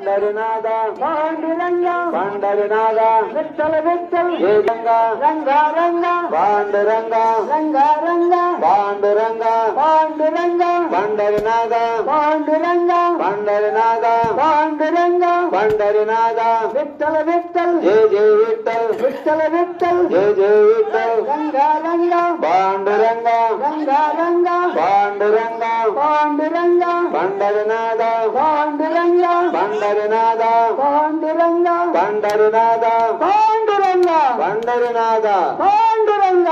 पंढरीनाथ पांडुरंग पंढरीनाथ विठ्ठल विठ्ठल जय गंगा रंगा रंगा पांडुरंग रंगा रंगा पांडुरंग पांडुरंग पंढरीनाथ पांडुरंग पंढरीनाथ पांडुरंग पंढरीनाथ विठ्ठल विठ्ठल जय जय विठ्ठल विठ्ठल विठ्ठल जय जय विठ्ठल रंगा रंगा पांडुरंग रंगा रंगा पांडुरंग पांडुरंग पंढरीनाथ पांडुरंग पंढरीनाथ पांडुरंग पंढरीनाथ पांडुरंग पंढरीनाथ पांडुरंग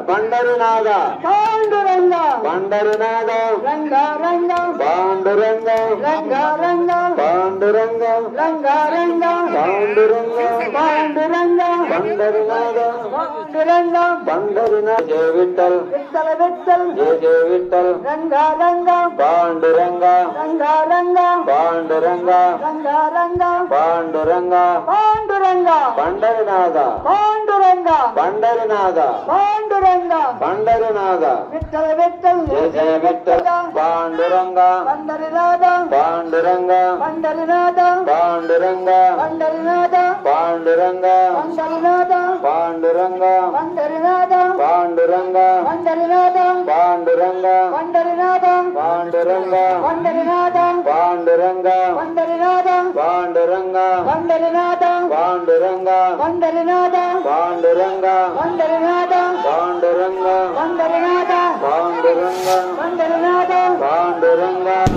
पंढरीनाथ पांडुरंग पंढरीनाथ रंगा रंगा पांडुरंग रंगा रंगा पांडुरंग रंगा रंगा पांडुरंग पांडुरंग पंढरीनाथ पांडुरंग पंढरीनाथ जय विठ्ठल विठ्ठल विठ्ठल जय जय विठ्ठल रंगा रंगा पांडुरंग रंगा रंगा पांडुरंग रंगा रंगा पांडुरंग पांडुरंग पंढरीनाथ पांडुरंग पंढरीनाथ पांडुरंग पंढरीनाथ विठ्ठल विठ्ठल जय जय विठ्ठल पांडुरंग पंढरीनाथ पांडुरंग पंढरीनाथ पांडुरंग पंढरीनाथ पांडुरंग पंढरीनाथ पांडुरंग पंढरीनाथ पांडुरंग पंढरीनाथ पांडुरंग पंढरीनाथ पांडुरंग पंढरीनाथ पांडुरंग पंढरीनाथ पांडुरंग पंढरीनाथ पांडुरंग पंढरीनाथ पांडुरंग पंढरीनाथ पांडुरंग पंढरीनाथ पांडुरंग पंढरीनाथ पांडुरंग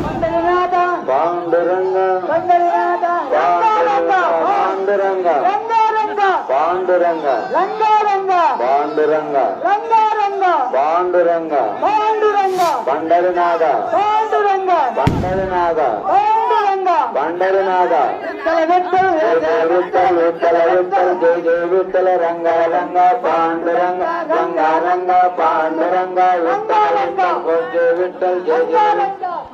पंढरीनाथ पांडुरंग पंढरीनाथ पांडुरंग रंगारंग पांडुरंग रंगारंग पांडुरंग रंगारंग पांडुरंग पांडुरंग पंढरीनाथ पांडुरंग पंढरीनाथ पांडुरंग पंढरीनाथ विठ्ठल विठ्ठल जय जय विठ्ठल विठ्ठल विठ्ठल जय जय विठ्ठल रंग रंग पांडुरंग रंग रंग पांडुरंग विठ्ठल विठ्ठल जय विठ्ठल जय जय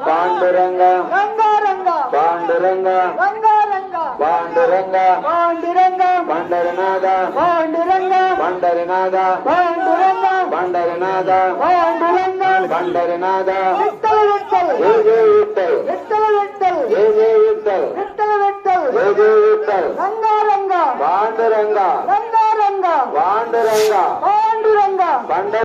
पांडुरंग रंगारंग पांडुरंग रंगारंग पांडुरंग पांडुरंग पंढरीनाथ पांडुरंग पंढरीनाथ पांडुरंग पंढरीनाथ पांडुरंग पंढरीनाथ विठ्ठल विठ्ठल जय जय विठ्ठल विठ्ठल विठ्ठल जय जय विठ्ठल विठ्ठल विठ्ठल जय जय विठ्ठल रंगारंग पांडुरंग रंगारंग पांडुरंग पांडुरंग पंढ